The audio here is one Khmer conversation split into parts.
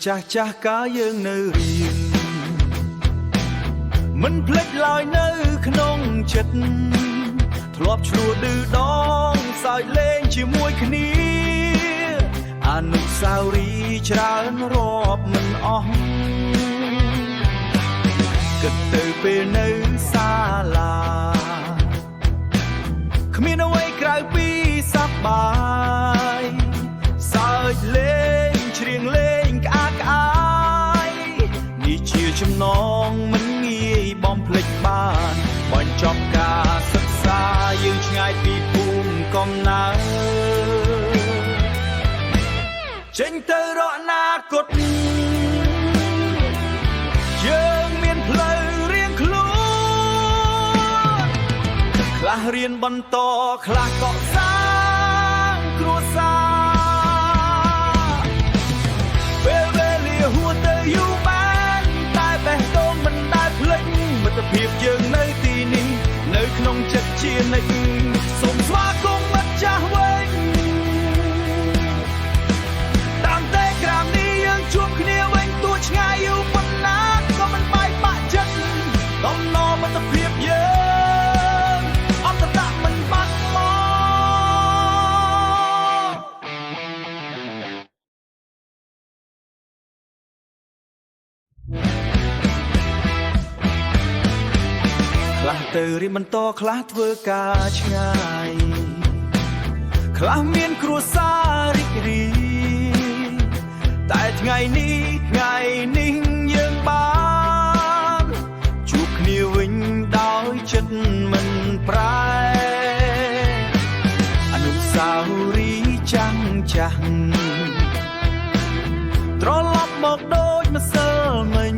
ចាស់កាយើងនៅរៀនមិនភ្លេចឡើយនៅក្នុងចិត្តធ្លាប់ឈ្លោះឌឺដងសើចលេងជាមួយគ្នាអនុស្សាវរីយ៍ច្រើនរាប់មិនអស់គិតទៅពេលនៅសាលាគ្មានអ្វីក្រៅពីសប្បាយសើចលេងច្រៀងលេងក្អាកក្អាយនេះជាចំណងមិនងាយបំភ្លេចបានបញ្ចប់ការសិក្សាយើងឆ្ងាយពីភូមិកំណើតចេញទៅរកអនាគតយើងមានផ្លូវរៀងខ្លួនខ្លះរៀនបន្តខ្លះក៏សាងគ្រួសារពេលវេលាហួសទៅយូរបានតែបេះដូងមិនដែលភ្លេចមិត្តភាពយើងនៅទីនេះនៅក្នុងចិត្តជានិច្ចសូមស្វាគមន៍មិត្តចាស់វិញតាមតែក្រោមនេះយើងជួបគ្នាវិញទោះឆ្ងាយយូរប៉ុណ្ណាក៏មិនបែកបាក់ចិត្តតំណមិត្តភាពយើងអត្តតមិនបាត់មកខ្លះទៅរៀនបន្តខ្លះធ្វើការឆ្ងាយខ្លះមានគ្រួសាររីករាយតែថ្ងៃនេះយើងបានជួបគ្នាវិញដោយចិត្តមិនប្រែអនុស្សាវរីយ៍ចាំងចាស់ត្រឡប់មកដូចម្សិលមិញ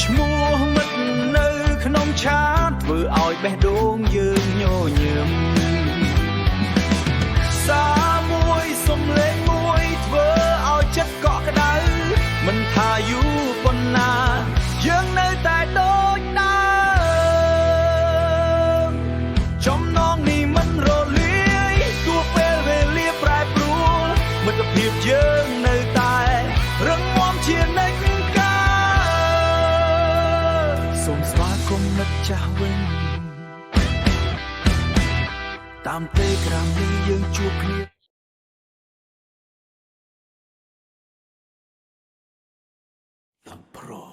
ឈ្មោះមិត្តនៅក្នុងឆាតធ្វើឲ្យបេះដូងយើងញញឹមសារមួយសំឡេងមួយធ្វើឲ្យចិត្តកក់ក្ដៅមិនថាយូរប៉ុណ្ណាយើងនៅតែដូចដើមចំណងនេះមិនរលាយទោះពេលវេលាប្រែប្រួលមិត្តភាពយើងនៅតែរឹងមាំជានិច្ចកាលសូមស្វាគមន៍មិត្តចាស់វិញតាមទេក្រាមនេះយើងជួបគ្នាយ៉ាងប្រ